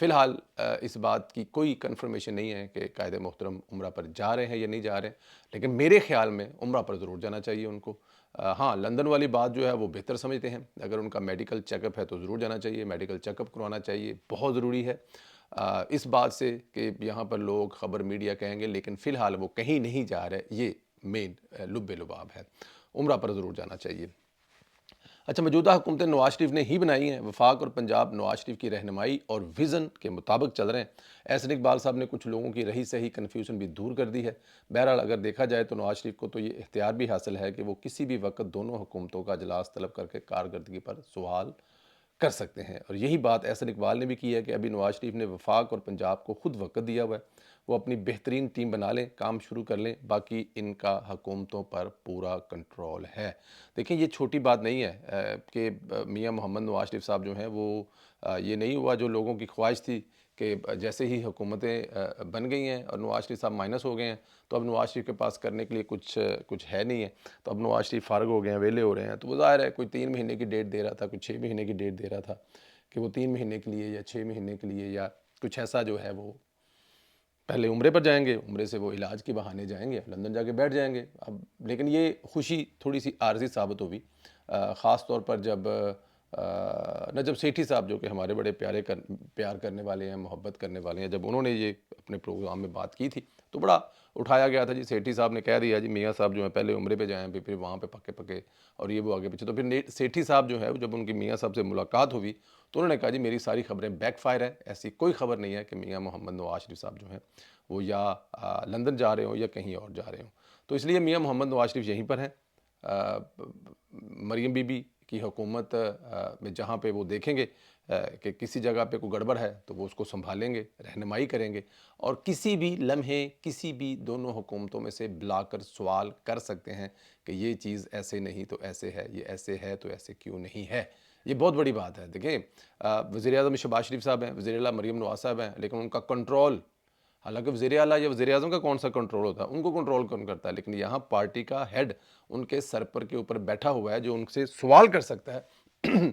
فی الحال اس بات کی کوئی کنفرمیشن نہیں ہے کہ قائد محترم عمرہ پر جا رہے ہیں یا نہیں جا رہے ہیں، لیکن میرے خیال میں عمرہ پر ضرور جانا چاہیے ان کو۔ ہاں، لندن والی بات جو ہے وہ بہتر سمجھتے ہیں، اگر ان کا میڈیکل چیک اپ ہے تو ضرور جانا چاہیے، میڈیکل چیک اپ کروانا چاہیے، بہت ضروری ہے۔ اس بات سے کہ یہاں پر لوگ خبر میڈیا کہیں گے، لیکن فی الحال وہ کہیں نہیں جا رہے، یہ مین لب لباب ہے، عمرہ پر ضرور جانا چاہیے۔ اچھا، موجودہ حکومتیں نواز شریف نے ہی بنائی ہیں، وفاق اور پنجاب نواز شریف کی رہنمائی اور ویژن کے مطابق چل رہے ہیں۔ احسن اقبال صاحب نے کچھ لوگوں کی رہی سہی کنفیوژن بھی دور کر دی ہے۔ بہرحال اگر دیکھا جائے تو نواز شریف کو تو یہ اختیار بھی حاصل ہے کہ وہ کسی بھی وقت دونوں حکومتوں کا اجلاس طلب کر کے کارکردگی پر سوال کر سکتے ہیں، اور یہی بات احسن اقبال نے بھی کی ہے کہ ابھی نواز شریف نے وفاق اور پنجاب کو خود وقت دیا ہوا ہے، وہ اپنی بہترین ٹیم بنا لیں، کام شروع کر لیں، باقی ان کا حکومتوں پر پورا کنٹرول ہے۔ دیکھیں، یہ چھوٹی بات نہیں ہے کہ میاں محمد نواز شریف صاحب جو ہیں وہ یہ نہیں ہوا جو لوگوں کی خواہش تھی کہ جیسے ہی حکومتیں بن گئی ہیں اور نواز شریف صاحب مائنس ہو گئے ہیں تو اب نواز شریف کے پاس کرنے کے لیے کچھ ہے نہیں ہے، تو اب نواز شریف فارغ ہو گئے ہیں، ویلے ہو رہے ہیں، تو وہ ظاہر ہے کوئی 3 مہینے کی ڈیٹ دے رہا تھا، کوئی 6 مہینے کی ڈیٹ دے رہا تھا کہ وہ 3 مہینے کے لیے یا 6 مہینے کے لیے یا کچھ ایسا جو ہے وہ پہلے عمرے پر جائیں گے، عمرے سے وہ علاج کے بہانے جائیں گے، لندن جا کے بیٹھ جائیں گے۔ اب لیکن یہ خوشی تھوڑی سی عارضی ثابت ہوگی، خاص طور پر جب نجب سیٹھی صاحب جو کہ ہمارے بڑے پیار کرنے والے ہیں، محبت کرنے والے ہیں، جب انہوں نے یہ اپنے پروگرام میں بات کی تھی تو بڑا اٹھایا گیا تھا، جی سیٹھی صاحب نے کہہ دیا جی میاں صاحب جو ہیں پہلے عمرے پہ جائیں، پھر وہاں پہ پکے پکے اور یہ وہ آگے پیچھے، تو پھر سیٹھی صاحب جو ہے جب ان کی میاں صاحب سے ملاقات ہوئی تو انہوں نے کہا جی میری ساری خبریں بیک فائر ہیں، ایسی کوئی خبر نہیں ہے کہ میاں محمد نواز شریف صاحب جو ہیں وہ یا لندن جا رہے ہوں یا کہیں اور جا رہے ہوں، تو اس لیے میاں محمد نواز شریف یہیں پر ہیں۔ مریم بی بی کی حکومت میں جہاں پہ وہ دیکھیں گے کہ کسی جگہ پہ کوئی گڑبڑ ہے تو وہ اس کو سنبھالیں گے، رہنمائی کریں گے، اور کسی بھی لمحے کسی بھی دونوں حکومتوں میں سے بلا کر سوال کر سکتے ہیں کہ یہ چیز ایسے نہیں تو ایسے ہے، یہ ایسے ہے تو ایسے کیوں نہیں ہے۔ یہ بہت بڑی بات ہے۔ دیکھیں، وزیر اعظم شہباز شریف صاحب ہیں، وزیر اعلیٰ مریم نواز صاحب ہیں، لیکن ان کا کنٹرول، حالانکہ وزیر اعلیٰ یا وزیر اعظم کا کون سا کنٹرول ہوتا ہے، ان کو کنٹرول کون کرتا ہے، لیکن یہاں پارٹی کا ہیڈ ان کے سر پر کے اوپر بیٹھا ہوا ہے جو ان سے سوال کر سکتا ہے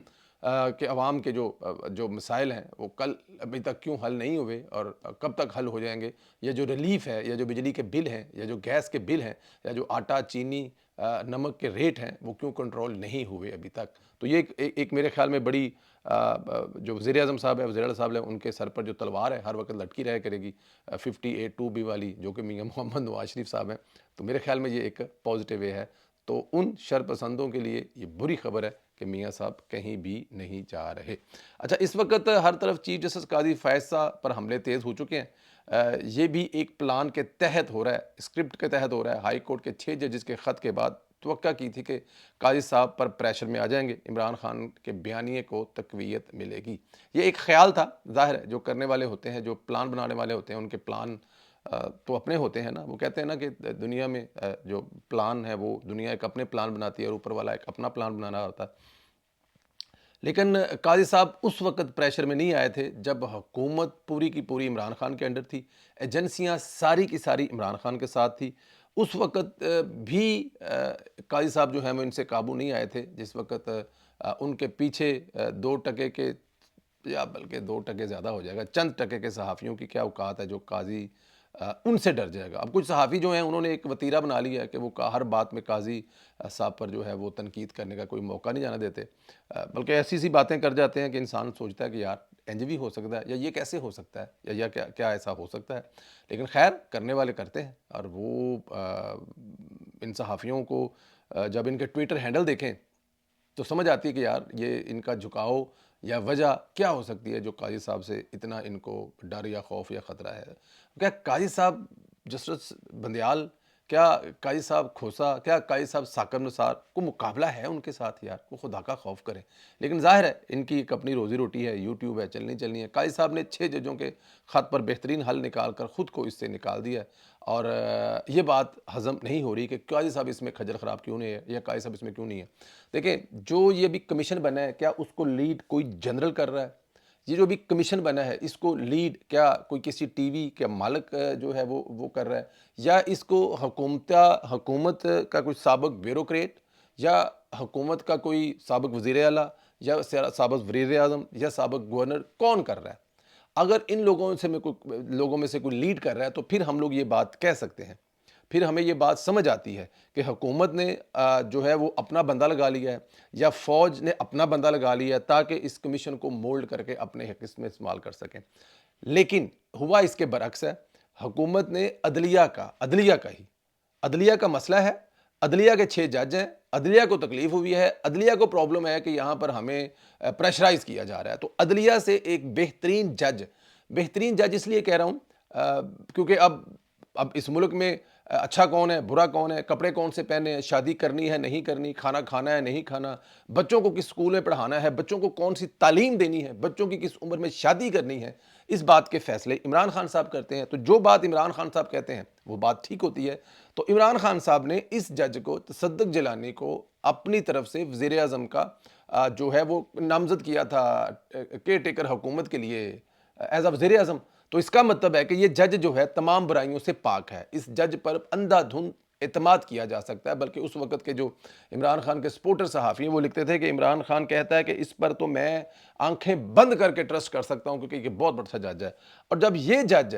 کہ عوام کے جو مسائل ہیں وہ کل ابھی تک کیوں حل نہیں ہوئے اور کب تک حل ہو جائیں گے، یا جو ریلیف ہے، یا جو بجلی کے بل ہیں، یا جو گیس کے بل ہیں، یا جو آٹا چینی نمک کے ریٹ ہیں وہ کیوں کنٹرول نہیں ہوئے ابھی تک۔ تو یہ ایک میرے خیال میں بڑی جو وزیر اعظم صاحب ہے، وزیر اعلیٰ صاحب ہیں، ان کے سر پر جو تلوار ہے ہر وقت لٹکی رہے کرے گی 58(2)B والی، جو کہ میاں محمد نواز شریف صاحب ہیں، تو میرے خیال میں یہ ایک پازیٹیو وے ہے۔ تو ان شر پسندوں کے لیے یہ بری خبر ہے کہ میاں صاحب کہیں بھی نہیں جا رہے۔ اچھا، اس وقت ہر طرف چیف جسٹس قاضی فائز صاحب پر حملے تیز ہو چکے ہیں، یہ بھی ایک پلان کے تحت ہو رہا ہے، اسکرپٹ کے تحت ہو رہا ہے۔ ہائی کورٹ کے 6 ججز کے خط کے بعد توقع کی تھی کہ قاضی صاحب پر پریشر میں آ جائیں گے، عمران خان کے بیانیے کو تقویت ملے گی۔ یہ ایک خیال تھا، ظاہر ہے جو کرنے والے ہوتے ہیں، جو پلان بنانے والے ہوتے ہیں، ان کے پلان تو اپنے ہوتے ہیں نا، وہ کہتے ہیں نا کہ دنیا میں جو پلان ہے وہ دنیا ایک اپنے پلان بناتی ہے اور اوپر والا ایک اپنا پلان بنانا ہوتا ہے۔ لیکن قاضی صاحب اس وقت پریشر میں نہیں آئے تھے جب حکومت پوری کی پوری عمران خان کے انڈر تھی، ایجنسیاں ساری کی ساری عمران خان کے ساتھ تھی۔ اس وقت بھی قاضی صاحب جو ہیں وہ ان سے قابو نہیں آئے تھے، جس وقت ان کے پیچھے 2% کے، یا بلکہ 2% زیادہ ہو جائے گا، چند ٹکے کے صحافیوں کی کیا اوقات ہے جو قاضی ان سے ڈر جائے گا۔ اب کچھ صحافی جو ہیں انہوں نے ایک وتیرہ بنا لیا ہے کہ وہ ہر بات میں قاضی صاحب پر جو ہے وہ تنقید کرنے کا کوئی موقع نہیں جانا دیتے، بلکہ ایسی سی باتیں کر جاتے ہیں کہ انسان سوچتا ہے کہ یار انج بھی ہو سکتا ہے، یا یہ کیسے ہو سکتا ہے، یا کیا ایسا ہو سکتا ہے۔ لیکن خیر، کرنے والے کرتے ہیں، اور وہ ان صحافیوں کو جب ان کے ٹویٹر ہینڈل دیکھیں تو سمجھ آتی ہے کہ یار یہ ان کا جھکاؤ یا وجہ کیا ہو سکتی ہے جو قاضی صاحب سے اتنا ان کو ڈر یا خوف یا خطرہ ہے۔ کیا قاضی صاحب جسٹس بندیال، کیا قاضی صاحب کھوسا، کیا قاضی صاحب ثاقب نثار کو مقابلہ ہے ان کے ساتھ؟ یار وہ خدا کا خوف کریں۔ لیکن ظاہر ہے ان کی ایک اپنی روزی روٹی ہے، یوٹیوب ہے، چلنی ہے۔ قاضی صاحب نے 6 ججوں کے خط پر بہترین حل نکال کر خود کو اس سے نکال دیا ہے، اور یہ بات ہضم نہیں ہو رہی کہ قاضی صاحب اس میں کھجر خراب کیوں نہیں ہے، یا قاضی صاحب اس میں کیوں نہیں ہے۔ دیکھیں، جو یہ بھی کمیشن بنا ہے، کیا اس کو لیڈ کوئی جنرل کر رہا ہے؟ یہ جو بھی کمیشن بنا ہے اس کو لیڈ کیا کوئی کسی ٹی وی کا مالک جو ہے وہ کر رہا ہے، یا اس کو حکومت کا کوئی سابق بیوروکریٹ، یا حکومت کا کوئی سابق وزیر اعلیٰ، یا سابق وزیر اعظم، یا سابق گورنر، کون کر رہا ہے؟ اگر ان لوگوں میں سے کوئی لیڈ کر رہا ہے تو پھر ہم لوگ یہ بات کہہ سکتے ہیں، پھر ہمیں یہ بات سمجھ آتی ہے کہ حکومت نے جو ہے وہ اپنا بندہ لگا لیا ہے یا فوج نے اپنا بندہ لگا لیا ہے تاکہ اس کمیشن کو مولڈ کر کے اپنے حق میں استعمال کر سکیں۔ لیکن ہوا اس کے برعکس ہے، حکومت نے عدلیہ کا مسئلہ ہے، عدلیہ کے 6 جج ہیں، عدلیہ کو تکلیف ہوئی ہے، عدلیہ کو پرابلم ہے کہ یہاں پر ہمیں پریشرائز کیا جا رہا ہے، تو عدلیہ سے ایک بہترین جج اس لیے کہہ رہا ہوں کیونکہ اب اس ملک میں اچھا کون ہے، برا کون ہے، کپڑے کون سے پہنے ہیں، شادی کرنی ہے نہیں کرنی، کھانا کھانا ہے نہیں کھانا، بچوں کو کس اسکول میں پڑھانا ہے، بچوں کو کون سی تعلیم دینی ہے، بچوں کی کس عمر میں شادی کرنی ہے، اس بات کے فیصلے عمران خان صاحب کرتے ہیں۔ تو جو بات عمران خان صاحب کہتے ہیں وہ بات ٹھیک ہوتی ہے، تو عمران خان صاحب نے اس جج کو، تصدق جیلانی کو، اپنی طرف سے وزیر اعظم کا جو ہے وہ نامزد کیا تھا کیئر ٹیکر حکومت کے لیے ایز اے وزیر اعظم۔ تو اس کا مطلب ہے کہ یہ جج جو ہے تمام برائیوں سے پاک ہے، اس جج پر اندھا دھند اعتماد کیا جا سکتا ہے۔ بلکہ اس وقت کے جو عمران خان کے سپورٹر صحافی ہیں وہ لکھتے تھے کہ عمران خان کہتا ہے کہ اس پر تو میں آنکھیں بند کر کے ٹرسٹ کر سکتا ہوں کیونکہ یہ بہت بڑا جج ہے۔ اور جب یہ جج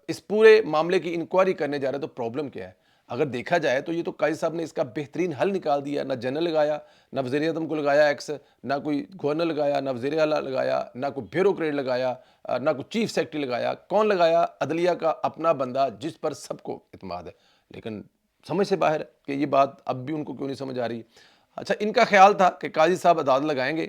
اس پورے معاملے کی انکوائری کرنے جا رہے تو پرابلم کیا ہے؟ اگر دیکھا جائے تو یہ تو قاضی صاحب نے اس کا بہترین حل نکال دیا، نہ جنرل لگایا، نہ وزیر اعظم کو لگایا ایکس، نہ کوئی گورنر لگایا، نہ وزیر اعلیٰ لگایا، نہ کوئی بیوروکریٹ لگایا، نہ کوئی چیف سیکرٹری لگایا۔ کون لگایا؟ عدلیہ کا اپنا بندہ جس پر سب کو اعتماد ہے۔ لیکن سمجھ سے باہر ہے کہ یہ بات اب بھی ان کو کیوں نہیں سمجھ آ رہی۔ اچھا، ان کا خیال تھا کہ قاضی صاحب عدالت لگائیں گے،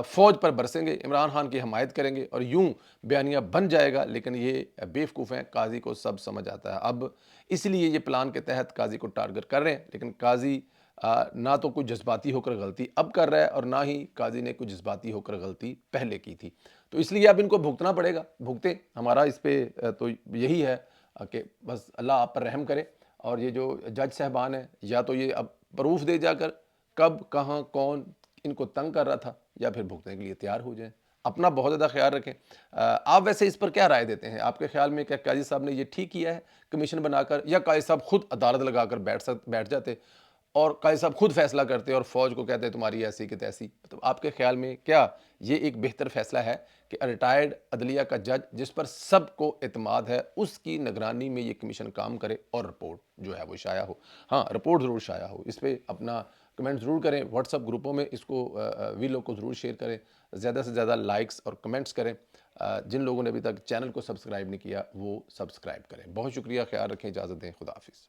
فوج پر برسیں گے، عمران خان کی حمایت کریں گے اور یوں بیانیہ بن جائے گا، لیکن یہ بیوقوف ہیں، قاضی کو سب سمجھ آتا ہے۔ اب اس لیے یہ پلان کے تحت قاضی کو ٹارگٹ کر رہے ہیں، لیکن قاضی نہ تو کوئی جذباتی ہو کر غلطی اب کر رہا ہے اور نہ ہی قاضی نے کوئی جذباتی ہو کر غلطی پہلے کی تھی۔ تو اس لیے اب ان کو بھگتنا پڑے گا، بھگتے ہمارا اس پہ تو یہی ہے کہ بس اللہ آپ پر رحم کرے، اور یہ جو جج صاحبان ہیں یا تو یہ اب پروف دے جا کر کب کہاں کون ان کو تنگ کر رہا تھا، یا پھر بھگتنے کے لیے تیار ہو جائیں۔ اپنا بہت زیادہ خیال رکھیں۔ آپ ویسے اس پر کیا رائے دیتے ہیں؟ آپ کے خیال میں کیا قاضی صاحب نے یہ ٹھیک کیا ہے کمیشن بنا کر، یا قاضی صاحب خود عدالت لگا کر بیٹھ جاتے اور قاضی صاحب خود فیصلہ کرتے اور فوج کو کہتے تمہاری ایسی کہ تیسی؟ تو آپ کے خیال میں کیا یہ ایک بہتر فیصلہ ہے کہ ریٹائرڈ عدلیہ کا جج جس پر سب کو اعتماد ہے اس کی نگرانی میں یہ کمیشن کام کرے اور رپورٹ جو ہے وہ شائع ہو؟ ہاں، رپورٹ ضرور شائع ہو۔ اس پہ اپنا کمنٹ ضرور کریں، واٹس ایپ گروپوں میں اس کو ویڈیو کو ضرور شیئر کریں، زیادہ سے زیادہ لائکس اور کمنٹس کریں۔ جن لوگوں نے ابھی تک چینل کو سبسکرائب نہیں کیا وہ سبسکرائب کریں۔ بہت شکریہ، خیال رکھیں، اجازت دیں، خدا حافظ۔